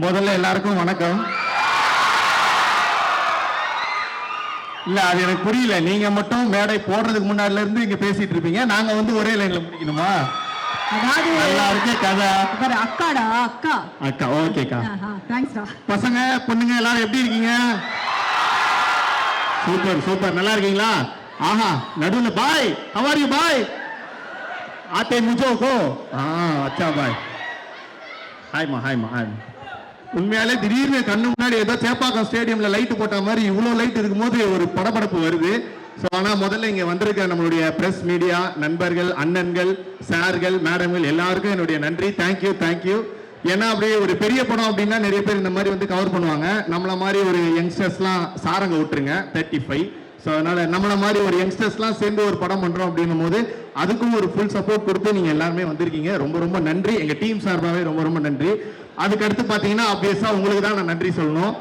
முதல்ல எல்லாருக்கும் வணக்கம். இல்ல அது எனக்கு புரியல, நீங்க மட்டும் மேடை போடுறதுக்கு முன்னாடில இருந்து இங்க பேசிட்டு இருப்பீங்க, நாங்க வந்து ஒரே லைன்ல முடிக்கணுமா? அதாவது நல்லா இருக்கே கதை. அக்காடா அக்கா. அக்கா ஓகேக்கா. தேங்க்ஸ்டா. பசங்க பொண்ணுங்க எல்லாரும் எப்படி இருக்கீங்க? சூப்பர் சூப்பர், நல்லா இருக்கீங்களா? ஆஹா, நடுவுல பாய், how are you பாய்? ஆத்தே முஜோ கோ. அச்சா பாய். ஹாய்மா ஹாய்மா ஹாய். உண்மையாலே திடீர்னு கண்ணு முன்னாடி ஏதோ சேப்பாக்கம் ஸ்டேடியம்ல லைட் போட்ட மாதிரி இவ்வளவு லைட் இருக்கும்போது ஒரு படபடப்பு வருது. ஸோ ஆனால் முதல்ல இங்கே வந்திருக்க நம்மளுடைய பிரஸ் மீடியா நண்பர்கள், அண்ணன்கள், சார்கள், மேடம்கள் எல்லாருக்கும் என்னுடைய நன்றி. Thank you thank you. ஏன்னா அப்படியே ஒரு பெரிய படம் அப்படின்னா நிறைய பேர் இந்த மாதிரி வந்து கவர் பண்ணுவாங்க. நம்மள மாதிரி ஒரு யங்ஸ்டர்ஸ்லாம் சாரங்க விட்டுருங்க 35. ஸோ அதனால நம்மள மாதிரி ஒரு யங்ஸ்டர்ஸ்லாம் சேர்ந்து ஒரு படம் பண்ணுறோம் அப்படின்னும் போது அதுக்கும் ஒரு ஃபுல் சப்போர்ட் கொடுத்து நீங்கள் எல்லாருமே வந்திருக்கீங்க. ரொம்ப ரொம்ப நன்றி. எங்கள் டீம் சார்பாகவே ரொம்ப ரொம்ப நன்றி. அதுக்கடுத்து பார்த்தீங்கன்னா ஆப்வியஸாக உங்களுக்கு தான் நான் நன்றி சொல்லணும்.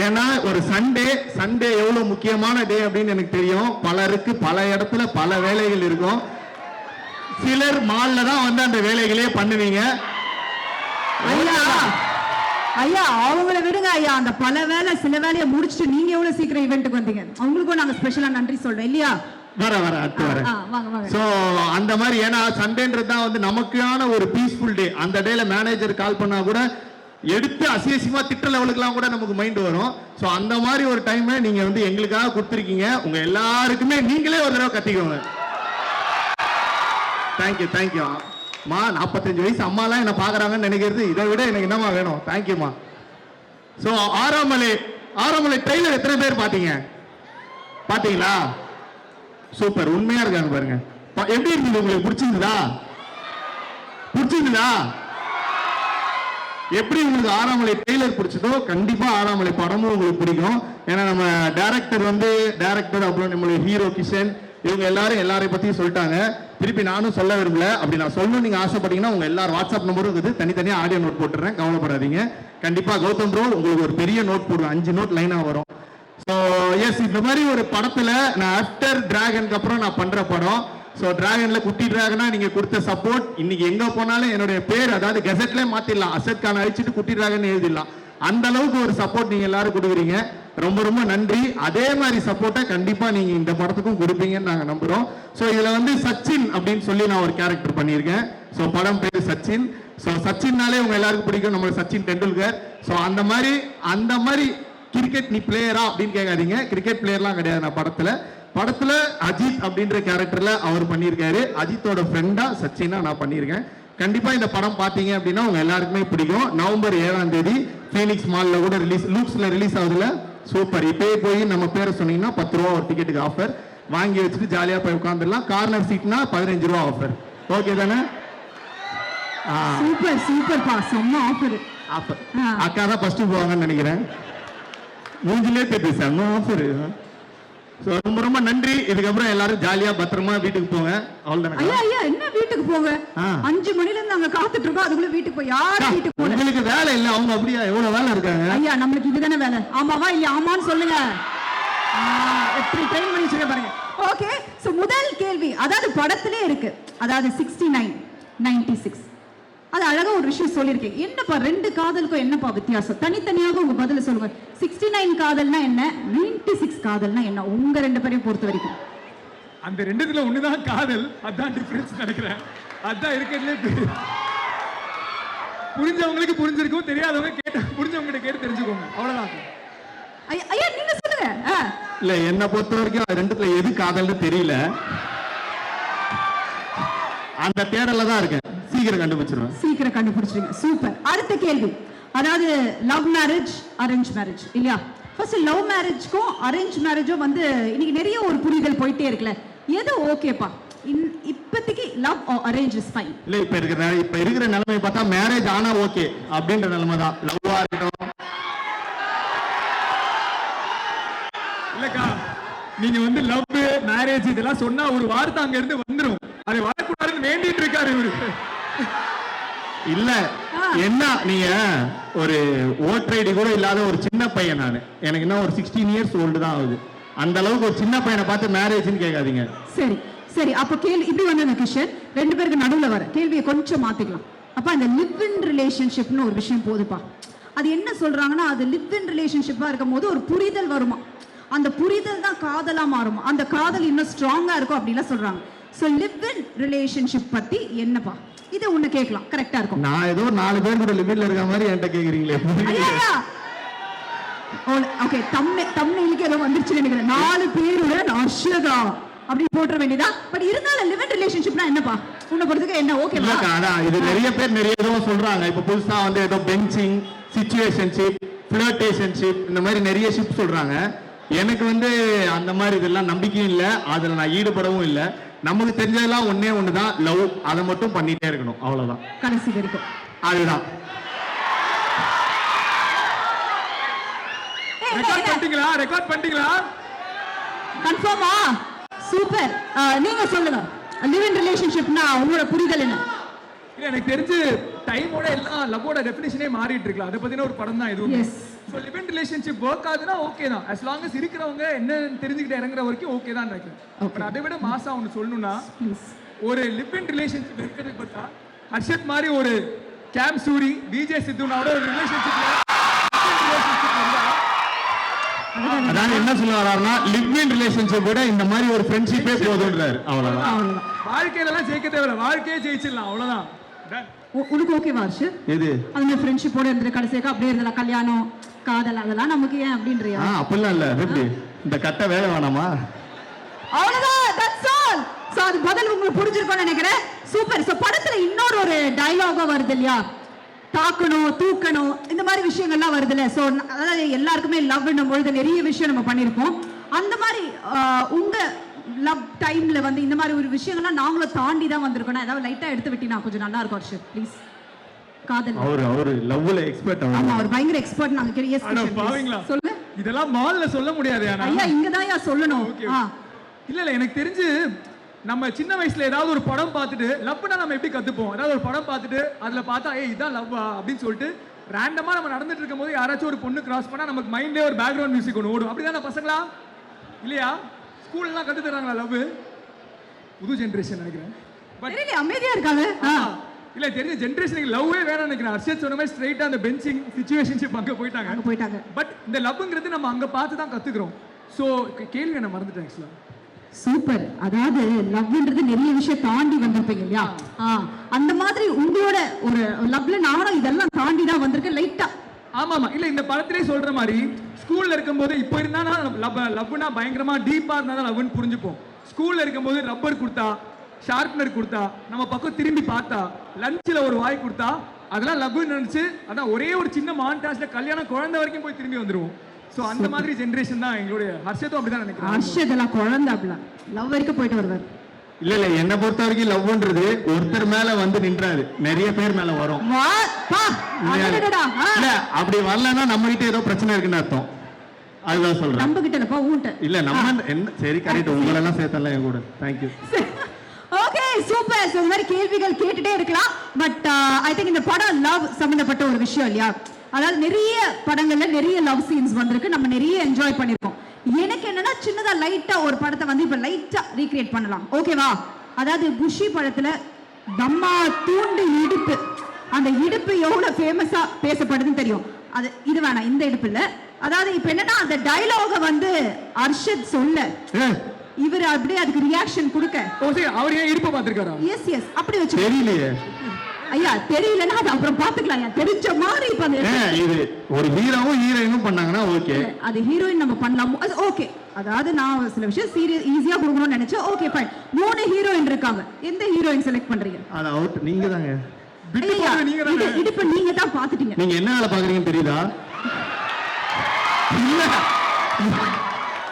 ஏன்னா ஒரு சண்டே எவ்வளோ முக்கியமான டே அப்படின்னு எனக்கு தெரியும். பலருக்கு பல இடத்துல பல வேலைகள் இருக்கும். சிலர் மால்ல தான் வந்து அந்த வேலைகளே பண்ணுவீங்க. ஐயா அவங்கள விடுங்க ஐயா, அந்த பல வேலை சில வேலையை முடிச்சுட்டு நீங்க எவ்வளவு சீக்கிரம் ஈவென்ட்டுக்கு வந்தீங்க, அவங்களுக்கும் நாங்க ஸ்பெஷலா நன்றி சொல்றோம் இல்லையா? சோ அந்த மாதிரி, ஏன்னா சண்டேன்றது தான் வந்து நமக்கான ஒரு பீஸ்ஃபுல் டே. அந்த டேல மேனேஜர் கால் பண்ணா கூட எடுத்து அசியசியமா திட்ட லெவலுக்குலாம் கூட நமக்கு மைண்ட் வரும். சோ அந்த மாதிரி ஒரு டைம் நீங்க வந்து எங்களுக்காக கொடுத்துருக்கீங்க. உங்க எல்லாருக்குமே நீங்களே ஒரு தடவை கத்திக்கோங்க. Thank you thank you. மா 45 வயசு அம்மாலாம் என்ன பாக்குறாங்கன்னு நினைக்கிறது இதை விட எனக்கு என்னமா வேணும். தேங்க்யூமா. சோ ஆறாமலை ட்ரெய்லர் எத்தனை பேர் பாத்தீங்க? பாத்தீங்களா? சூப்பர், உண்மையா இருக்காங்க பாருங்க. எப்படி இருந்தது உங்களுக்கு? பிடிச்சிருந்ததா? எப்படி உங்களுக்கு ஆறாமலை ட்ரெய்லர் பிடிச்சதோ கண்டிப்பா ஆறாமலை படமும் உங்களுக்கு பிடிக்கும். ஏன்னா நம்ம டைரக்டர் அப்புறம் நம்மளுடைய ஹீரோ கிஷன் இவங்க எல்லாரையும் பத்தியும் சொல்லிட்டாங்க. திருப்பி நானும் சொல்ல விரும்பல. அப்படி நான் சொல்லணும் நீங்க ஆசைப்பட்டீங்கன்னா உங்க எல்லாரும் வாட்ஸ்அப் நம்பரும் இருக்குது, தனித்தனியா ஆடியோ நோட் போட்டுறேன், கவலைப்படாதீங்க. கண்டிப்பா கௌதம் ப்ரோ உங்களுக்கு ஒரு பெரிய நோட் போடுவேன், 5 நோட் லைனா வரும். ஸோ எஸ், இந்த மாதிரி ஒரு படத்துல நான் ஆஃப்டர் டிராகனுக்கு அப்புறம் நான் பண்ற படம். ஸோ டிராகன்ல குட்டி டிராகனா நீங்க கொடுத்த சப்போர்ட், இன்னைக்கு எங்க போனாலும் என்னுடைய பேர் அதாவது கெசட்லேயே மாத்திடலாம், அசத் கான் அழிச்சிட்டு குட்டி டிராகன் எழுதிடலாம். அந்த அளவுக்கு ஒரு சப்போர்ட் நீங்க எல்லாரும் கொடுக்குறீங்க. ரொம்ப ரொம்ப நன்றி. அதே மாதிரி சப்போர்ட்டை கண்டிப்பா நீங்க இந்த படத்துக்கும் கொடுப்பீங்கன்னு நாங்க நம்புறோம். ஸோ இதுல வந்து சச்சின் அப்படின்னு சொல்லி நான் ஒரு கேரக்டர் பண்ணியிருக்கேன். ஸோ படம் பேரு சச்சின். ஸோ சச்சின்னாலே உங்க எல்லாருக்கும் பிடிக்கும், நம்ம சச்சின் டெண்டுல்கர். ஸோ அந்த மாதிரி கிரிக்கெட் நீ பிளேயரா அப்படின்னு கேட்காதீங்க, கிரிக்கெட் பிளேயர்லாம் கிடையாது. நான் படத்துல அஜித் அப்படின்ற கேரக்டர்ல அவர் பண்ணியிருக்காரு. அஜித்தோட ஃப்ரெண்டா சச்சினா நான் பண்ணியிருக்கேன். கண்டிப்பா இந்த படம் பாத்தீங்க அப்படின்னா உங்க எல்லாருக்குமே பிடிக்கும். நவம்பர் 7ஆம் தேதி ஃபீனிக்ஸ் மால்ல கூட லூக்ஸ்ல ரிலீஸ் ஆகுதுல. சூப்பர். இப்பயே போய் நம்ம பேரை சொன்னீங்கன்னா 10 ரூபா ஒரு டிக்கெட்டுக்கு ஆஃபர் வாங்கி வச்சுட்டு ஜாலியா போய் உட்காந்துடலாம். கார்னர் சீட்னா 15 ரூபா ஆஃபர். ஓகே தானே? சூப்பர் சூப்பர் பா, செம்ம ஆஃபர். அக்கா தான் ஃபர்ஸ்ட் போவாங்கன்னு நினைக்கிறேன். மூஞ்சிலே தெரியுது செம்ம ஆஃபர். ரொம்ப ரொம்ப நன்றி. இதுக்கப்புறம் எல்லாரும் ஜாலியா பத்திரமா வீட்டுக்கு போங்க. ஐயா என்ன வீட்டுக்கு போங்க? 5 மணில இருந்து நாங்க காத்துட்டு இருக்கோம், அதுக்குள்ள வீட்டுக்கு போய் யாரும் வீட்டுக்கு போல. உங்களுக்கு வேலை இல்ல? அவங்க அப்படியே எவ்வளவு வேலை இருக்காங்க. ஐயா நம்மளுக்கு இதுதானே வேலை. ஆமாவா இல்ல? ஆமான்னு சொல்லுங்க. எப்படி ட்ரெயின் பண்ணி வச்சிருக்க பாருங்க. ஓகே, சோ முதல் கேள்வி அதாவது படத்திலே இருக்கு, அதாவது 69 96 அது அழகா ஒரு விஷயம் சொல்லியிருக்கேன். என்னப்பா 2 காதலுக்கும் என்னப்பா வித்தியாசம்? தனித்தனியாக உங்க பதில சொல்லுங்க. 69 காதல்னா என்ன, 96 காதல்னா என்ன, உங்க 2 பேரையும் பொறுத்த வரைக்கும்? அந்த 2த்துல ஒண்ணுதான் காதல், அதான் டிஃபரன்ஸ் நினைக்கிறேன். அதான் இருக்கிறதுலே புரிஞ்சவங்களுக்கு புரிஞ்சிருக்கும், தெரியாதவங்க புரிஞ்சவங்க கேட்டு தெரிஞ்சுக்கோங்க, அவ்வளவுதான். ஐயா நீங்க சொல்லுங்க. இல்ல என்ன பொறுத்த வரைக்கும் 2த்துல எது காதல்னு தெரியல, அந்த தேடல தான் இருக்கேன். சீக்கிரம் கண்டுபிடிச்சிருங்க. சூப்பர். அடுத்த கேள்வி, அதாவது லவ் மேரேஜ் அரேஞ்ச் மேரேஜ் இல்லையா? ஃபர்ஸ்ட் லவ் மேரேஜ்க்கும் அரேஞ்ச் மேரேஜும் வந்து இன்னைக்கு நிறைய ஒரு புரிதல் போயிட்டே இருக்குல்ல, எது ஓகேப்பா இப்போதைக்கு? Love or arrange is fine. இல்ல இப்ப இருக்கிற நிலைமை பார்த்தா மேரேஜ் ஆனா ஓகே அப்படின்ற நிலைமை தான். லவ்வா இருக்கட்டும். இல்லக்கா, நீங்க வந்து லவ் மேரேஜ் இதெல்லாம் சொன்னா ஒரு வார்த்தை அங்க இருந்து வந்துரும், அது வரக்கூடாதுன்னு வேண்டிட்டு இருக்காரு இவரு. இல்ல என்ன, நீங்க ஒரு ஓட்டர் ஐடி கூட இல்லாத ஒரு சின்ன பையன் நானு. எனக்கு என்ன ஒரு 16 இயர்ஸ் ஓல்டு தான் ஆகுது. அந்த அளவுக்கு ஒரு சின்ன பையனை பார்த்து மேரேஜ்னு கேட்காதீங்க. சரி அப்ப கேள்வி இப்படி வந்து கிஷன் 2 பேருக்கு நடுவுல வர கேள்வியை கொஞ்சம் மாத்திக்கலாம். அப்ப அந்த லிவ் இன் ரிலேஷன்ஷிப்னு ஒரு விஷயம் போதுப்பா. அது என்ன சொல்றாங்கன்னா அது லிவ் இன் ரிலேஷன்ஷிப்பா இருக்கும் போது ஒரு புரிதல் வருமா, அந்த புரிதல் தான் காதலா மாறுமா, அந்த காதல் இன்னும் ஸ்ட்ராங்கா இருக்கும் அப்படிலாம் சொல்றாங்க. ஸோ லிவ் இன் ரிலேஷன்ஷிப் பத்தி என்னப்பா, இது ஒண்ணு கேட்கலாம், கரெக்டா இருக்கும். நான் ஏதோ 4 பேர் கூட லிவிட்ல இருக்க மாதிரி என்கிட்ட கேக்குறீங்களே. ஓகே, தமிழுக்கு ஏதோ வந்துருச்சு நினைக்கிறேன். 4 பேருடன் அர்ஷதா அப்படி போட்டுற வேண்டியதா. பட் இருந்தாலும் லிவ் இன் ரிலேஷன்ஷிப்னா என்னப்பா உன்னை பொறுத்துக்க என்ன? ஓகேவா? அதான் இது நிறைய பேர் நிறைய ஏதோ சொல்றாங்க. இப்ப புதுசா வந்து ஏதோ பெஞ்சிங், சிச்சுவேஷன்ஷிப், ஃபிளர்டேஷன்ஷிப், இந்த மாதிரி நிறைய ஷிப் சொல்றாங்க. எனக்கு வந்து அந்த மாதிரி இதெல்லாம் நம்பிக்கையும் இல்லை, அதுல நான் ஈடுபடவும் இல்லை. நமக்கு தெரிஞ்சதெல்லாம் ஒன்னே ஒண்ணுதான், லவ். அதை மட்டும் பண்ணிட்டே இருக்கணும், அவ்வளவுதான், கடைசி வரைக்கும். அதுதான். ரெக்கார்ட் பண்ணிட்டீங்களா? கன்ஃபார்மா? சூப்பர். நீங்க சொல்லுங்க, லிவ் இன் ரிலேஷன்ஷிப்னா உங்களோட புரிதல் என்ன? எனக்கு தெரிஞ்சு டைமோட எல்லாம் லவ்வோட டெஃபினிஷனே மாறிட்டு இருக்கலாம். அதை பத்தின ஒரு படம் தான் இதுவும். So live in relationship work ஆகுதுன்னா ஓகே தான், as long as இருக்கிறவங்க என்ன தெரிஞ்சுக்கிட்டு இறங்குற வரைக்கும் ஓகே தான் நினைக்கிறேன். பட் அதை விட மாசா ஒன்று சொல்லணும்னா, ஒரு லிவ் இன் ரிலேஷன்ஷிப் இருக்கிறது பார்த்தா ஹர்ஷத் மாதிரி ஒரு கேம் சூரி, விஜய் சித்துனாவோட ஒரு ரிலேஷன்ஷிப்ல அதான் என்ன சொல்ல வர்றாருன்னா, லிவ் இன் ரிலேஷன்ஷிப் விட இந்த மாதிரி ஒரு ஃப்ரெண்ட்ஷிப்பே போதுன்றாரு, அவ்வளவுதான். வாழ்க்கையில எல்லாம் ஜெயிக்க தேவையில்ல, வாழ்க்கையே ஜெயிச்சிடலாம், அவ்வளவுதான். உனக்கு ஓகேவா ஹர்ஷ்? எது அந்த ஃப்ரெண்ட்ஷிப்போட இருந்துட்டு கடைசியாக அப்படியே இருந்தல கல்யாணம் காதல் அதெல்லாம் நமக்கு ஏன் அப்படின்றியா? அப்படிலாம் இல்ல. எப்படி இந்த கட்ட வேலை வேணாமா? அவ்வளவுதான், தட்ஸ் ஆல். சோ அது பதில் உங்களுக்கு புரிஞ்சிருக்கும்னு நினைக்கிறேன். சூப்பர். சோ படத்துல இன்னொரு ஒரு டயலாக வருது இல்லையா, தாக்கணும் தூக்கணும் இந்த மாதிரி விஷயங்கள்லாம் வருதுல்ல. ஸோ அதாவது எல்லாருக்குமே லவ்னும் பொழுது நிறைய விஷயம் நம்ம பண்ணியிருப்போம். அந்த மாதிரி உங்க லவ் டைம்ல வந்து இந்த மாதிரி ஒரு விஷயங்கள்லாம் நாங்களும் தாண்டி தான் வந்திருக்கோம். ஏதாவது லைட்டா எடுத்து விட்டினா கொஞ்சம் நல்லா இருக்கும் ஹர்ஷத், ப்ளீஸ். காதல் அவர் லவ்ல எக்ஸ்பர்ட். ஆமா, அவர் பயங்கர எக்ஸ்பர்ட். நாங்க கிரியஸ் பாவீங்களா சொல்லு. இதெல்லாம் மால்ல சொல்ல முடியாது ஐயா, இங்க தான் யா சொல்லணும். இல்ல எனக்கு தெரிஞ்சு நம்ம சின்ன வயசுல ஏதாவது ஒரு படம் பார்த்துட்டு லவ்னா நம்ம எப்படி கத்துப்போம், ஏதாவது ஒரு படம் பார்த்துட்டு அதுல பார்த்தா ஏய் இதான் லவ்வா அப்படின்னு சொல்லிட்டு ரேண்டமா நம்ம நடந்துட்டு இருக்கும் போது யாராச்சும் ஒரு பொண்ணு கிராஸ் பண்ணா நமக்கு மைண்ட்லயே ஒரு பேக்ரவுண்ட் மியூசிக் ஒன்று ஓடும். அப்படிதானே பசங்களா இல்லையா? ஸ்கூல்லாம் கத்து தராங்களா லவ்? புது ஜெனரேஷன் நினைக்கிறேன். பட் அமைதியா இருக்காங்க. இல்ல தெரிஞ்ச ஜெனரேஷனுக்கு லவ்வே வேணாம்னு நினைக்கிறேன். ஹர்ஷத் சொன்ன மாதிரி ஸ்ட்ரைட்டா அந்த பெஞ்சிங் சிச்சுவேஷன்ஷிப் அங்க போயிட்டாங்க. பட் இந்த லவ்ங்கிறது நம்ம அங்க பார்த்து தான் கத்துக்கிறோம். சோ கேள்வி நான் மறந்துட்டேன் ஆக்சுவலா. சூப்பர். அதாவது லவ்ன்றது நிறைய விஷயம் தாண்டி வந்திருப்பீங்க இல்லையா? அந்த மாதிரி உங்களோட ஒரு லவ்ல நானும் இதெல்லாம் தாண்டி தான் வந்திருக்கேன் லைட்டா. ஆமாமா. இல்ல இந்த படத்திலே சொல்ற மாதிரி ஸ்கூல்ல இருக்கும்போது இப்ப இருந்தா லவ்னா பயங்கரமா டீப்பா இருந்தா தான் லவ்னு புரிஞ்சுப்போம். ஸ்கூல்ல இருக்கும்போது ரப்பர் கொடுத்தா, ஷார்ப்னர் கொடுத்தா, நம்ம பக்கம் திரும்பி பார்த்தா, லஞ்சில் ஒரு வாய் கொடுத்தா அதெல்லாம் லவ்னு நினைச்சு அதான் ஒரே ஒரு சின்ன மான்டாஜ்ல கல்யாணம் குழந்தை வரைக்கும் போய் திரும்பி வந்துருவோம். சோ அந்த மாதிரி ஜெனரேஷன் தான் எங்களுடைய. ஹர்ஷத்தும் அப்படிதான் நினைக்கிறேன். ஹர்ஷத் எல்லாம் குழந்தை அப்படிலாம் லவ் வரைக்கும் போயிட்டு வருவார். இல்ல என்ன பொறுத்த வரைக்கும் லவ்ன்றது ஒருத்தர் மேல வந்து நின்றாரு, நிறைய பேர் மேல வரும். இல்ல அப்படி வரலன்னா நம்ம கிட்ட ஏதோ பிரச்சனை இருக்குன்னு அர்த்தம். அதுதான் சொல்றேன். நம்ம கிட்ட இல்லப்பா, ஊட்ட இல்ல நம்ம என்ன. சரி கரெக்ட், உங்களை எல்லாம் சேர்த்தல என் கூட. தேங்க்யூ. Okay super. இந்த மாதிரி கேள்விகள் கேட்டுட்டே இருக்கலாம். பட் ஐ திங்க் இந்த படம் லவ் சம்பந்தப்பட்ட ஒரு விஷயம் இல்லையா? அதாவது நிறைய படங்கள்ல நிறைய லவ் சீன்ஸ் வந்திருக்கு, நம்ம நிறைய என்ஜாய் பண்ணிருக்கோம். எனக்கு என்னன்னா சின்னதா லைட்டா ஒரு படத்தை வந்து இப்ப லைட்டா ரீக்ரியேட் பண்ணலாம், ஓகேவா? அதாவது குஷி படத்துல தம்மா தூண்டு இடுப்பு, அந்த இடுப்பு எவ்வளவு ஃபேமஸா பேசப்படுதுன்னு தெரியும். அது இது வேணாம், இந்த இடுப்பு இல்ல. அதாவது இப்ப என்னன்னா அந்த டயலாக வந்து அர்ஷத் சொல்ல இவர் அப்படியே அதுக்கு ரியாக்ஷன் கொடுக்க. அவர் ஏன் இடுப்பு பார்த்திருக்காரா? எஸ் எஸ் அப்படி வச்சு தெரியலையே ஐயா, தெரியலன்னா அது அப்புறம் பாத்துக்கலாம். ஐயா தெரிஞ்ச மாதிரி இப்ப இது ஒரு ஹீரோவும் ஹீரோயினும் பண்ணாங்கன்னா ஓகே, அது ஹீரோயின் நம்ம பண்ணலாம், ஓகே. அதாவது நான் சில விஷயம் சீரியஸ் ஈஸியா கொடுக்கணும்னு நினைச்சேன். Okay fine. 3 ஹீரோயின் இருக்காங்க, எந்த ஹீரோயின் செலக்ட் பண்றீங்க? அது அவுட். நீங்க தாங்க. இடுப்பு நீங்க தான் பாத்துட்டீங்க. நீங்க என்ன வேலை பாக்குறீங்கன்னு தெரியுதா?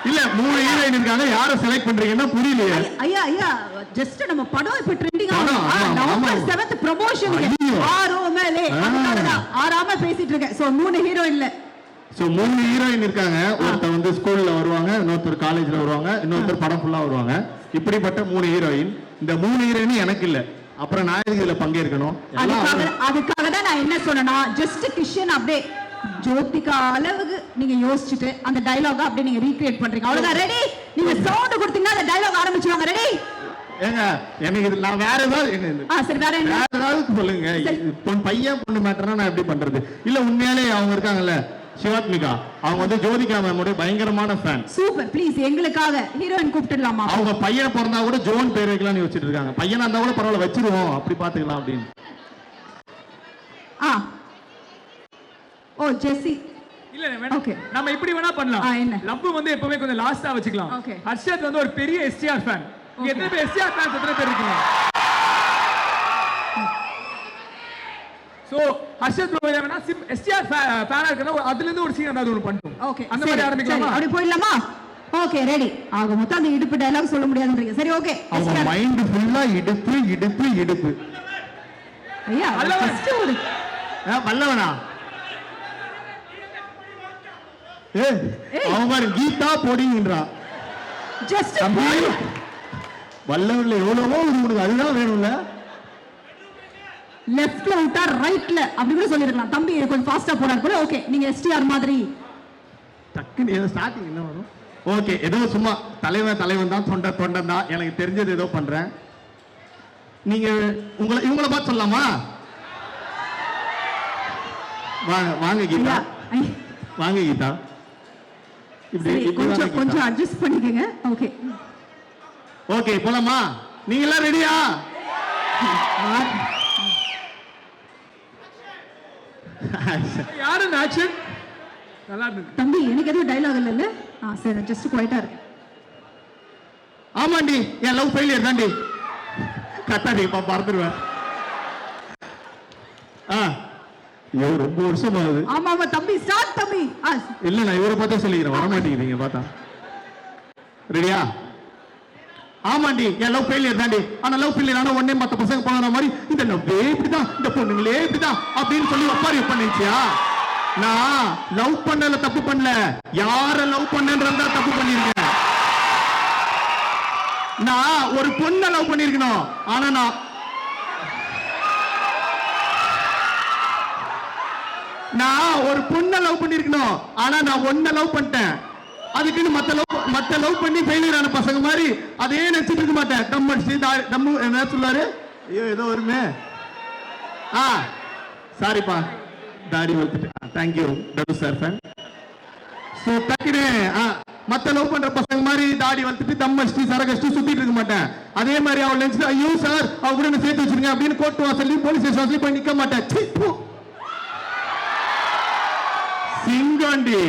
இல்ல 3 ஹீரோயின் இருக்காங்க, யாரை செலக்ட் பண்றீங்கன்னா புரியலையே. ஐயா ஐயா ஜஸ்ட் நம்ம படம் இப்ப ட்ரெண்டிங் ஆகும். நவம்பர் 7th ப்ரமோஷனுக்கு ஆறாம பேசிட்டு இருக்கேன். சோ 3 ஹீரோயின்ல சோ 3 ஹீரோயின் இருக்காங்க. ஒருத்தர் வந்து ஸ்கூல்ல வருவாங்க, இன்னொருத்தர் காலேஜ்ல வருவாங்க, இன்னொருத்தர் படம் ஃபுல்லா வருவாங்க. இப்படிப்பட்ட 3 ஹீரோயின். இந்த 3 ஹீரோயின் எனக்கு இல்ல, அப்புறம் நான் இதுல பங்கேற்கணும். அதுக்காக தான் நான் என்ன சொன்னேன்னா ஜஸ்ட் கிஷன் அப்படியே ஜோதிகா அளவுக்கு நீங்க யோசிச்சுட்டு அந்த டயலாக அப்படியே நீங்க ரீக்ரியேட் பண்றீங்க. அவ்வளவுதான். ரெடி? நீங்க சவுண்ட் கொடுத்தீங்கன்னா அந்த டயலாக் ஆரம்பிச்சுவாங்க. ரெடி? ஏங்க எனக்கு இது நான் வேற ஏதாவது சரி வேற என்ன வேற ஏதாவது சொல்லுங்க. பையன் பொண்ணு மேட்டர்னா நான் எப்படி பண்றது? இல்ல உண்மையாலே அவங்க இருக்காங்கல்ல சிவாத்மிகா, அவங்க வந்து ஜோதிகா மேமோட பயங்கரமான ஃபேன். சூப்பர். ப்ளீஸ் எங்களுக்காக ஹீரோயின் கூப்பிட்டுடலாமா? அவங்க பையன் பிறந்தா கூட ஜோன் பேர் வைக்கலாம்னு வச்சிட்டு இருக்காங்க. பையனா இருந்தா கூட பரவாயில்ல வச்சிருவோம், அப்படி பாத்துக்கலாம் அப்படின்னு. ஓ ஜெசி. இல்ல வேணாம். ஓகே நம்ம இப்படி வேணா பண்ணலாம். லவ் வந்து எப்பவுமே கொஞ்சம் லாஸ்டா வச்சுக்கலாம். ஹர்ஷத் வந்து ஒரு பெரிய எஸ்டிஆர் ஃபேன். இங்க எத்தனை பேர் எஸ்டிஆர் ஃபேன்ஸ் எத்தனை பேர் இருக்கீங்க? சோ ஹர்ஷத் ப்ரோ வேணா எஸ்டிஆர் ஃபேனா இருக்கனா அதுல இருந்து ஒரு சீன் ஏதாவது ஒன்னு பண்ணுவோம். ஓகே அந்த மாதிரி ஆரம்பிக்கலாமா? அப்படி போயிடலாமா? Okay ready. ஆக மொத்தம் அந்த இடுப்பு டயலாக் சொல்ல முடியாதுன்றீங்க. சரி ஓகே. அவங்க மைண்ட் ஃபுல்லா இடுப்பு இடுப்பு இடுப்பு. ஐயா ஃபர்ஸ்ட் ஒரு வல்லவனா அவன் மாதிரி கீதா போடிங்கன்றா. ஜஸ்ட் வல்லவன்ல எவ்வளவோ உனக்கு அதுதான் வேணும்ல. லெஃப்ட்ல விட்டா ரைட்ல அப்படி கூட சொல்லிருக்கலாம். தம்பி கொஞ்சம் ஃபாஸ்டா போறாரு போல. ஓகே நீங்க எஸ்டிஆர் மாதிரி டக்குன்னு ஏதோ ஸ்டார்டிங் என்ன வரும்? ஓகே ஏதோ சும்மா தலைவன் தான் தொண்டன் தான் எனக்கு தெரிஞ்சது ஏதோ பண்றேன். நீங்க இவங்கள பார்த்து சொல்லலாமா? வாங்க கீதா, வாங்க கீதா. கொஞ்சம் அட்ஜஸ்ட் பண்ணிக்கங்க. ஓகே ஓகே போலாமா? நீங்க எல்லாம் ரெடியா? யாரு ஆக்ஷன் நல்லா இருக்கு தம்பி. எனக்கு எதுவும் டயலாக் இல்ல. சரி ஜஸ்ட் குவைட்டா இருக்கு. ஆமாண்டி என் லவ் ஃபெயிலியர் தாண்டி. கத்தாதீங்கப்பா பறந்துருவேன். ரொம்ப வருஷம் ஆகுது. ஆமா ஆமா தம்பி ஸ்டார்ட் தம்பி. இல்ல நான் இவரை பார்த்தா சொல்லிக்கிறேன், வர மாட்டேங்கிறீங்க பார்த்தா. ரெடியா? ஆமாண்டி என் லவ் ஃபெயிலியர் தாண்டி. ஆனா லவ் ஃபெயிலியர் ஆனா உடனே மத்த பசங்க போன மாதிரி இந்த லவ்வே இப்படிதான், இந்த பொண்ணுங்களே இப்படிதான் அப்படின்னு சொல்லி ஒப்பாரி பண்ணிச்சியா? நான் லவ் பண்ணல தப்பு பண்ணல, யார லவ் பண்ணன்றதா தப்பு பண்ணிருக்கேன். நான் ஒரு பொண்ணை லவ் பண்ணிருக்கணும். ஆனா நான் ஒரு பொண்ணை லவ் பண்ணிருக்கணும். ஆனா நான் ஒன்ன லவ் பண்ணிட்டேன். அதுக்குன்னு மத்த லவ் பண்ணி ஃபெயிலியர் ஆன பசங்க மாதிரி அதே நினைச்சிட்டு இருக்க மாட்டேன். டம் அடிச்சு தம்மு என்ன சொல்லாரு? ஐயோ ஏதோ வருமே. சாரிப்பா தாடி வளர்த்துட்டு. Thank you double sir fan. So டக்குனு மத்த லவ் பண்ற பசங்க மாதிரி தாடி வளர்த்துட்டு தம் அடிச்சு சரகடிச்சு சுத்திட்டு இருக்க மாட்டேன். அதே மாதிரி அவள் நினைச்சிட்டு ஐயோ சார் அவ கூட என்ன சேர்த்து வச்சிருங்க அப்படின்னு கோர்ட் வாசல்லையும் போலீஸ் ஸ்டேஷன் வாசல்லையும் போய் நிக்க மாட்டேன். சிங்காண்டி.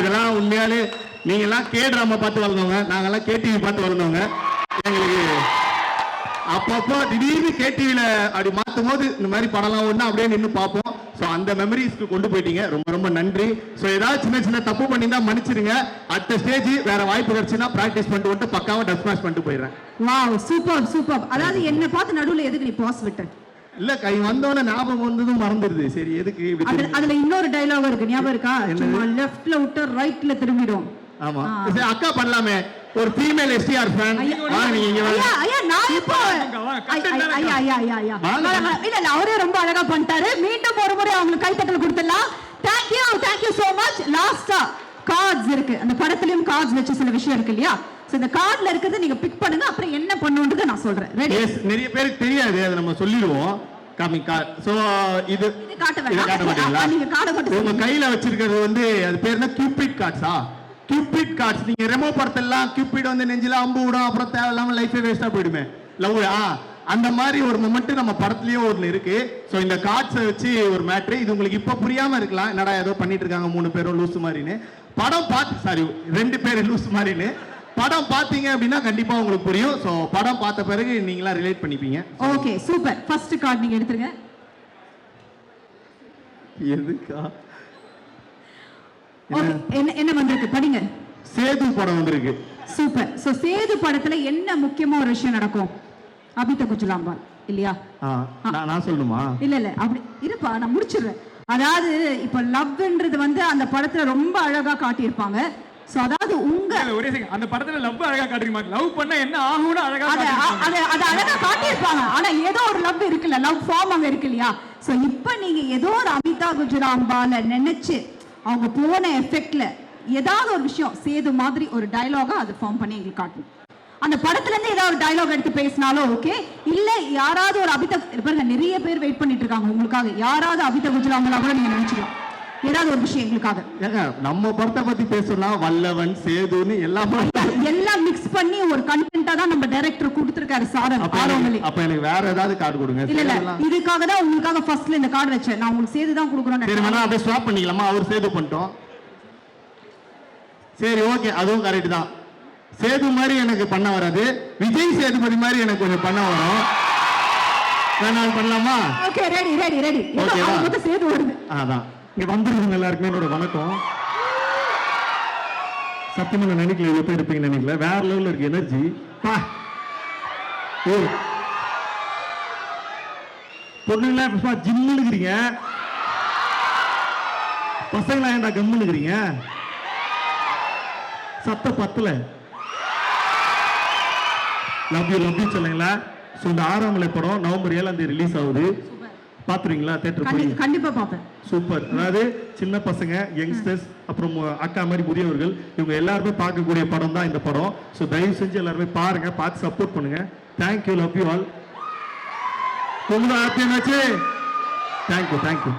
இதெல்லாம் உண்மையாலே நீங்க எல்லாம் கே டிராமா பார்த்து வளர்ந்தவங்க, நாங்கெல்லாம் கேடிவி பார்த்து வளர்ந்தவங்க. எங்களுக்கு அப்பப்போ திடீர்னு கேடிவில அப்படி மாத்தும் போது இந்த மாதிரி படம்லாம் ஒண்ணு அப்படியே நின்று பார்ப்போம். ஸோ அந்த மெமரிஸ்க்கு கொண்டு போயிட்டீங்க, ரொம்ப ரொம்ப நன்றி. ஸோ ஏதாவது சின்ன சின்ன தப்பு பண்ணியிருந்தா மன்னிச்சிருங்க. அடுத்த ஸ்டேஜ் வேற வாய்ப்பு கிடைச்சுன்னா ப்ராக்டிஸ் பண்ணிட்டு வந்துட்டு பக்காவா டப் ஸ்மாஷ் பண்ணிட்டு போயிடுறேன். Wow super super. அதாவது என்ன பார்த்து நடுவுல எதுக்கு நீ பாஸ் விட்ட? இல்ல கை வந்தவன ஞாபகம் வந்ததும் மறந்துடுது. சரி எதுக்கு? அதுல இன்னொரு டயலாக் இருக்கு, ஞாபகம் இருக்கா? லெஃப்ட்ல விட்டு ரைட்ல திரும்பிடும். ஆமா அக்கா பண்ணலாமே. ஒரு ஃபீமேல் எஸ்டிஆர் ஃபேன். நீங்க ஐயா நான் இப்போ இல்ல அவரே ரொம்ப அழகா பண்ணிட்டாரு. மீண்டும் ஒரு முறை அவங்களுக்கு கைத்தட்டல் கொடுத்துடலாம். Thank you so much. லாஸ்டா கார்ட்ஸ் இருக்கு. அந்த படத்துலயும் கார்ட்ஸ் வச்சு சில விஷயம் இருக்கு இல்லையா? சோ இந்த கார்ட்ல இருக்குது நீங்க பிக் பண்ணுங்க, அப்புறம் என்ன பண்ணுன்றத நான் சொல்றேன். ரெடி? எஸ். நிறைய பேருக்கு தெரியாது, அதை நம்ம சொல்லிடுவோம். காமி கார்ட். சோ இது காட்ட வேண்டாம், நீங்க கார்ட் மட்டும் உங்க கையில வச்சிருக்கிறது வந்து அது பேர் என்ன? கியூபிட் கார்ட்ஸா? Cupid cards. நீங்க ரெமோ படத்தெல்லாம் கியூபிட் வந்து நெஞ்சில அம்பு விடும், அப்புறம் தேவையில்லாம லைஃபே வேஸ்டா போயிடுமே லவ். அந்த மாதிரி ஒரு மொமெண்ட் நம்ம படத்துலயே ஒன்று இருக்கு. ஸோ இந்த கார்ட்ஸை வச்சு ஒரு மேட்ரு. இது உங்களுக்கு இப்போ புரியாம இருக்கலாம், என்னடா ஏதோ பண்ணிட்டு இருக்காங்க 3 பேரும் லூஸ் மாதிரின்னு. படம் பார்த்து 2 பேர் லூஸ் மாதிரின்னு படம் பார்த்தீங்க அப்படின்னா கண்டிப்பா உங்களுக்கு புரியும். ஸோ படம் பார்த்த பிறகு நீங்களா ரிலேட் பண்ணிப்பீங்க. Okay super. ஃபர்ஸ்ட் கார்டு நீங்க எடுத்துருங்க. எதுக்கா? என்ன வந்திருக்கு படிங்க. சேது படம் வந்திருக்கு. சூப்பர். சோ சேது படத்துல என்ன முக்கியமா ஒரு விஷயம் நடக்கும்? அபித குஜலாம்பா இல்லையா? நான் சொல்லணுமா? இல்ல அப்படி இருப்பா, நான் முடிச்சிடுறேன். அதாவது இப்ப லவ்ன்றது வந்து அந்த படத்துல ரொம்ப அழகா காட்டியிருப்பாங்க. சோ அதாவது உங்க ஒரே செகண்ட், அந்த படத்துல லவ் அழகா காட்டிருப்பாங்க. லவ் பண்ணா என்ன ஆகும்னு அழகா அது அழகா காட்டியிருப்பாங்க. ஆனா ஏதோ ஒரு லவ் இருக்குல்ல, லவ் ஃபார்ம் அங்க இருக்கு இல்லையா? சோ இப்ப நீங்க ஏதோ ஒரு அமிதா குஜராம்பால நினைச்சு அவங்க போன எஃபெக்ட்ல ஏதாவது ஒரு விஷயம் சேது மாதிரி ஒரு டயலாகா அது ஃபார்ம் பண்ணி எங்களுக்கு காட்டணும். அந்த படத்துல இருந்து ஏதாவது ஒரு டயலாக் எடுத்து பேசினாலும் ஓகே, இல்ல யாராவது ஒரு பாருங்க நிறைய பேர் வெயிட் பண்ணிட்டு இருக்காங்க உங்களுக்காக, யாராவது அபிதா குஜ்லாங்களா கூட நீங்க நினைச்சுக்கலாம், ஏதாவது ஒரு விஷயம் எங்களுக்காக. ஏங்க நம்ம படத்தை பத்தி பேசலாம், வல்லவன் சேதுன்னு எல்லாம் மிக்ஸ் பண்ணி ஒரு கண்டென்ட்டா தான் நம்ம டைரக்டர் கொடுத்திருக்காரு சாரன் ஆரோமலி. அப்ப எனக்கு வேற ஏதாவது கார்டு கொடுங்க. இல்ல இல்ல, இதுக்காக தான் உங்களுக்காக ஃபர்ஸ்ட்ல இந்த கார்டு வச்சேன். நான் உங்களுக்கு சேது தான் கொடுக்கறேன். சரி வேணா அப்படியே ஸ்வாப் பண்ணிக்கலாமா? அவர் சேது பண்ணிட்டோம். சரி ஓகே, அதுவும் கரெக்ட் தான். சேது மாதிரி எனக்கு பண்ண வராது, விஜய் சேதுபதி மாதிரி எனக்கு கொஞ்சம் பண்ண வரும். வேணா பண்ணலாமா? Okay ready ready ready. Okay Sethu வருது. அதான் இங்க வந்துருங்க. எல்லாருக்குமே என்னோட வணக்கம். சத்தியமா நான் நினைக்கல இவ்வளவு பேர் இருப்பீங்க நினைக்கல. வேற லெவல்ல இருக்கு எனர்ஜி. பொண்ணுங்களா ஜிம்முன்னு இருக்கிறீங்க, பசங்களா ஏன்டா கம்முன்னு இருக்கிறீங்க? சத்த பத்தல. லவ் யூ சொல்லுங்களா. ஸோ இந்த 6ஆம் மலை படம் நவம்பர் 7ஆம் தேதி ரிலீஸ் ஆகுது. பாத்துறீங்களா? தியேட்டர் போய் கண்டிப்பா பாப்பேன். சூப்பர். அதாவது சின்ன பசங்க, யங்ஸ்டர்ஸ், அப்புறம் அக்கா மாதிரி முதியவர்கள், இவங்க எல்லாருமே பார்க்கக்கூடிய படம் தான் இந்த படம். ஸோ தயவு செஞ்சு எல்லாருமே பாருங்க, பார்த்து சப்போர்ட் பண்ணுங்க. Thank you, love you all. ரொம்ப ஹாப்பியாச்சு. Thank you thank you.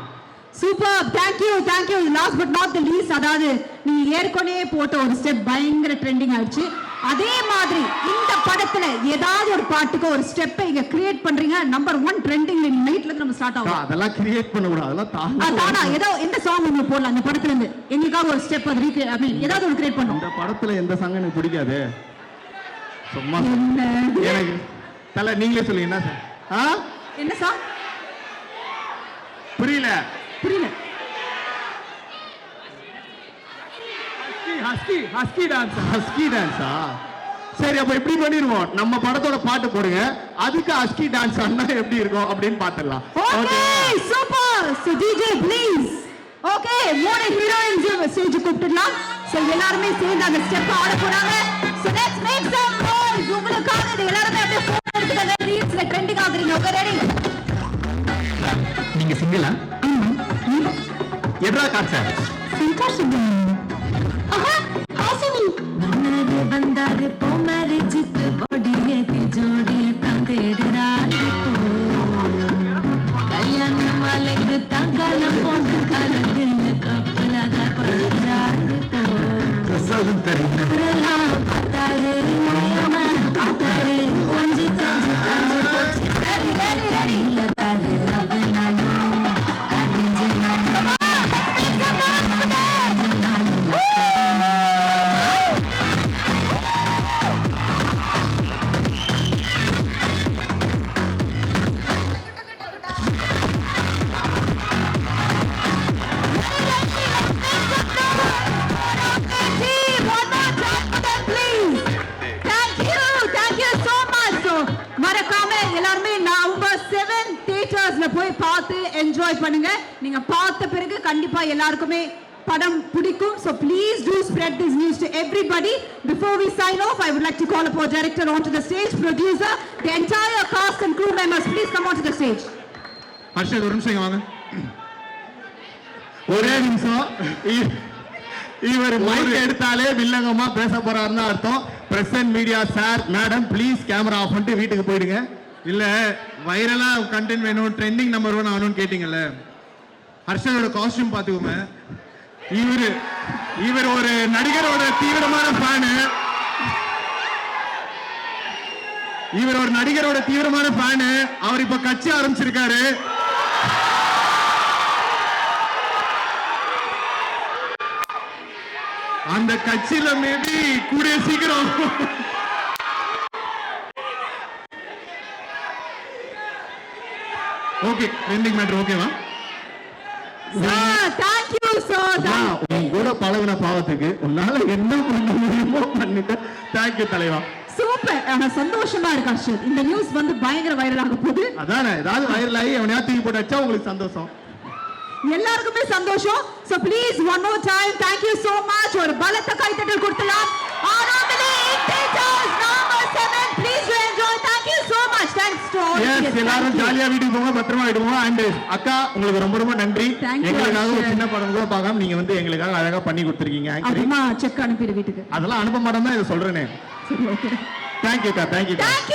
Super, thank you. Last but not the least, அதாவது நீங்க ஏற்கனவே போட்ட ஒரு ஸ்டெப் பயங்கர ட்ரெண்டிங் ஆயிடுச்சு. அதே மாதிரி இந்த படத்துல ஏதாவது ஒரு பாட்டுக்கு ஒரு ஸ்டெப்பை இங்க கிரியேட் பண்றீங்க. நம்பர் 1 ட்ரெண்டிங் நைட்ல இருந்து நம்ம ஸ்டார்ட் ஆகும். அதெல்லாம் கிரியேட் பண்ண கூடாது, அதெல்லாம் தானா ஏதோ எந்த சாங் உங்களுக்கு போடலாம் அந்த படத்துல இருந்து எங்களுக்காக ஒரு ஸ்டெப் அது ரீக்ரியேட், ஐ மீன் ஏதாவது ஒரு கிரியேட் பண்ணும். இந்த படத்துல எந்த சாங் எனக்கு பிடிக்காது. சும்மா எனக்கு தல நீங்களே சொல்லுங்க. என்ன சார்? என்ன சாங்? புரியல. ஹஸ்கி டான்ஸா? சரி அப்ப இப்படி பண்ணிடுவோம், நம்ம படத்தோட பாட்டு போடுங்க, அதுக்கு ஹஸ்கி டான்ஸ் ஆனா எப்படி இருக்கும் அப்படின்னு பாத்துடலாம். Okay super. So DJ please. Okay மூணு ஹீரோயின்ஸ் ஸ்டேஜ் கூப்பிடலாம். சோ எல்லாரும் சேர்ந்து அந்த ஸ்டெப் ஆட போறாங்க. So let's make some noise. உங்களுக்காக எல்லாரும் அப்படியே போன் எடுத்துங்க, ரீல்ஸ்ல ட்ரெண்டிங் ஆகுறீங்க. Okay ready? நீங்க சிங்கிளா? எட்ரா காட்சா சந்தோஷம். வந்தாரு போமரி ஜித்து பொடியே திஜோடி தந்தேடுறாரு கல்யாணம் மலைக்கு தங்காலம் போட்டு கலந்து கப்பலாக படுறாரு பார்த்தாரு பார்த்தாரு கொஞ்சி தஞ்சு தஞ்சு போச்சு. ரெடி ரெடி ரெடி தாரு போய் பார்த்து என்ஜாய் பண்ணுங்க. நீங்க பார்த்த பிறகு கண்டிப்பா எல்லாருக்குமே படம் பிடிக்கும். So please do spread this news to everybody. Before we sign off, I would like to call upon director onto the stage, producer, the entire cast and crew members, please come onto the stage. Harshad ஒரு நிமிஷம் வாங்க. ஒரே நிமிஷம். இவர் mic எடுத்தாலே வில்லங்கமா பேச போறாருன்னு அர்த்தம். Present media sir, madam please camera off பண்ணிட்டு வீட்டுக்கு போயிடுங்க. இல்ல வைரலா கண்டென்ட் வேணும், ட்ரெண்டிங் நம்பர் 1 ஆகணும்னு கேட்டீங்கல்ல, ஹர்ஷதோட காஸ்டியூம் பாத்துக்கோங்க. இவர் ஒரு நடிகரோட தீவிரமான ஃபேனு. அவர் இப்ப கட்சி ஆரம்பிச்சிருக்காரு. அந்த கட்சியில மேபி கூடிய சீக்கிரம் ஓகே ட்ரெண்டிங் மேட்டர் ஓகேவா? Thank you sir. உன் கூட பழகுன பாவத்துக்கு உன்னால என்ன பண்ண முடியுமோ பண்ணிட்ட. தேங்க்யூ தலைவா. சூப்பர். நான் சந்தோஷமா இருக்கேன் ஹர்ஷத். இந்த நியூஸ் வந்து பயங்கர வைரல் ஆக போகுது. அதானே, ஏதாவது வைரல் ஆகி எவனையா தூக்கி போட்டு வச்சா உங்களுக்கு சந்தோஷம், எல்லாருக்குமே சந்தோஷம். So please one more time thank you so much. ஒரு பலத்த கைத்தட்டல் கொடுக்கலாம். ஆராமலே theaters number 7 please enjoy. Thank you so much. thanks to all எஸ் kids. எல்லாரும் Thank you. ஜாலியா வீட்டுக்கு போங்க, பத்திரமா வீட்டுக்கு போங்க. அண்ட் அக்கா உங்களுக்கு ரொம்ப ரொம்ப நன்றி. Thank you, எங்களுக்காக ஒரு Akshay. சின்ன படம் கூட பார்க்காம நீங்க வந்து எங்களுக்காக அழகா பண்ணி கொடுத்துருக்கீங்க. அப்புறமா செக் அனுப்பிடு வீட்டுக்கு. அதெல்லாம் அனுப்ப மாட்டோம் தான் இதை சொல்றேனே. சரி, okay. தேங்க்யூ அக்கா, thank you. Thank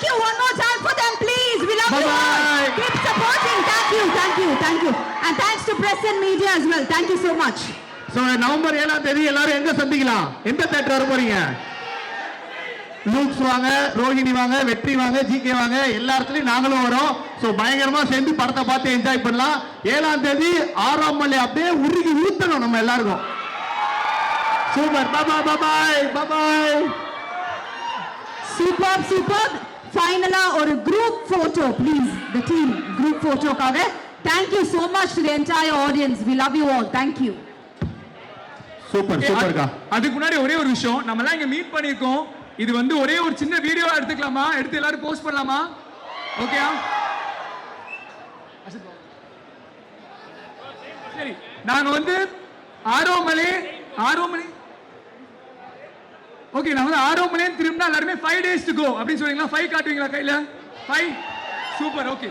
you. One more time for them, please. We love you all. Bye-bye. Keep supporting. Thank you. And thanks to press and media as well. Thank you so much. So November 7ஆம் தேதி எல்லாரும் எங்க சந்திக்கலாம்? எந்த theatre வர போறீங்க? Luke's வாங்க, ரோஹிணி வாங்க, வெற்றி வாங்க, ஜிகே வாங்க, எல்லா இடத்துலயும் நாங்களும் வரோம். ஸோ பயங்கரமா சேர்ந்து படத்தை பார்த்து என்ஜாய் பண்ணலாம். 7ஆம் தேதி 6ஆம் மலை அப்படியே உருகி ஊத்தணும் நம்ம எல்லாருக்கும். சூப்பர். பாய். Superb. Finally, ஒரு group photo, please. The team group photo காக. Thank you so much to the entire audience. We love you all. Thank you. சூப்பர்க்கா. அதுக்கு முன்னாடி ஒரே ஒரு விஷயம், நம்ம எல்லாம் இங்க மீட் பண்ணிருக்கோம். இது வந்து ஒரே ஒரு சின்ன வீடியோ எடுத்துக்கலாமா? எடுத்து எல்லாரும் போஸ்ட் பண்ணலாமா? ஓகேயா? சரி, நாங்க வந்து ஆரோமலை ஓகே, நான் வந்து ஆரோமலை திரும்பினா எல்லாருமே 5 days to go அப்படின்னு சொல்றீங்களா? 5 காட்டுவீங்களா கையில? 5 சூப்பர். ஓகே,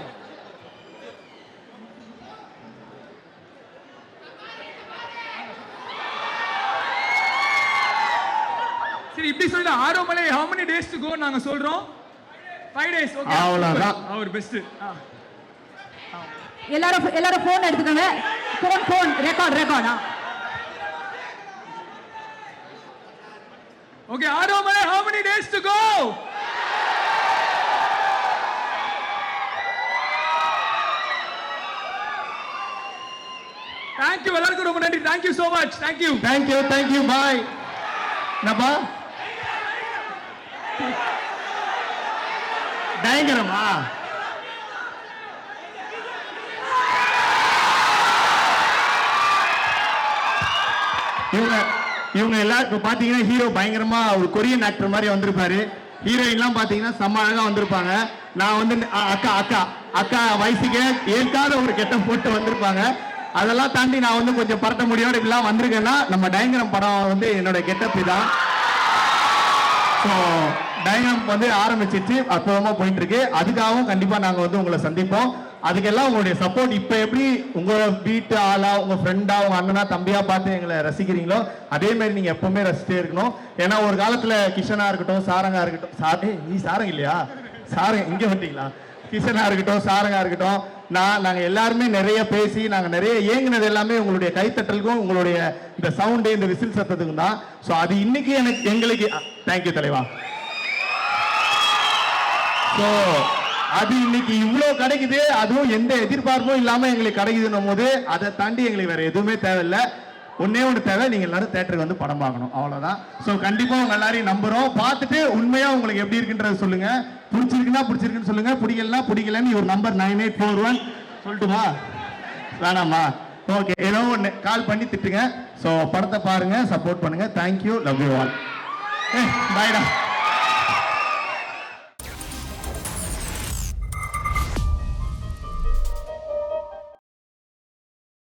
சரி, இப்படி சொல்லிட்டு ஆரோமலை how many days to go நாங்க சொல்றோம்? 5 days. ஓகே, அவ்வளவுதான். அவர் பெஸ்ட். எல்லாரும் போன் எடுத்துக்கோங்க. Phone record. ஓகே, ஆரோமலை how many days to go? Thank you, எல்லாருக்கும் ரொம்ப நன்றி. Thank you so much. Thank you. பாய். நபா பயங்கரமா இவங்க எல்லாருக்கும் பாத்தீங்கன்னா ஹீரோ பயங்கரமா ஒரு கொரியன் ஆக்டர் மாதிரி வந்திருப்பாரு. ஹீரோயின்லாம் பாத்தீங்கன்னா செம்ம அழகா வந்திருப்பாங்க. நான் வந்து அக்கா வயசுக்கு ஏற்காத ஒரு கெட்ட போட்டு வந்திருப்பாங்க. அதெல்லாம் தாண்டி நான் வந்து கொஞ்சம் பரட்ட முடியோட இப்படிலாம் வந்திருக்கேன்னா நம்ம டயங்கரம் படம் வந்து என்னோட கெட்டப் தான். ஸோ டயங்கரம் வந்து ஆரம்பிச்சிச்சு, அற்புதமா போயிட்டு இருக்கு. அதுக்காகவும் கண்டிப்பா நாங்க வந்து உங்களை சந்திப்போம். அதுக்கெல்லாம் உங்களுடைய சப்போர்ட். இப்ப எப்படி உங்க வீட்டு ஆளா, உங்க ஃப்ரெண்டா, உங்க அண்ணனா, தம்பியா பார்த்து எங்களை ரசிக்கிறீங்களோ அதே மாதிரி நீங்க எப்பவுமே ரசிச்சே இருக்கணும். ஏன்னா ஒரு காலத்துல கிஷனா இருக்கட்டும், சாரங்கா இருக்கட்டும், நீ சாரங்க இல்லையா? சாரங்க இங்க வந்துட்டீங்களா? கிஷனா இருக்கட்டும், சாரங்கா இருக்கட்டும், நாங்க எல்லாருமே நிறைய பேசி நாங்க நிறைய ஏங்கினது எல்லாமே உங்களுடைய கைத்தட்டலுக்கும் உங்களுடைய இந்த சவுண்டு, இந்த விசில் சத்தத்துக்கும் தான். ஸோ அது இன்னைக்கு எங்களுக்கு தேங்க்யூ தலைவா. ஸோ அது இன்னைக்கு இவ்வளோ கிடைக்குது, அதுவும் எந்த எதிர்பார்ப்பும் இல்லாம எங்களுக்கு கிடைக்குதுன்னும் போது அதை தாண்டி எங்களுக்கு வேற எதுவுமே தேவையில்லை. ஒன்னே ஒன்று தேவை, நீங்க எல்லாரும் தேட்டருக்கு வந்து படம் பார்க்கணும், அவ்வளவுதான். ஸோ கண்டிப்பா உங்க எல்லாரையும் நம்புறோம். பார்த்துட்டு உண்மையா உங்களுக்கு எப்படி இருக்குன்றது சொல்லுங்க. பிடிச்சிருக்குன்னு சொல்லுங்க, பிடிக்கலன்னு ஒரு நம்பர் 9841 சொல்லட்டுமா? வேணாமா? ஓகே, ஏதோ ஒன்று கால் பண்ணி திட்டுங்க. ஸோ படத்தை பாருங்க, சப்போர்ட் பண்ணுங்க. Thank you, love you all. பாய்டா.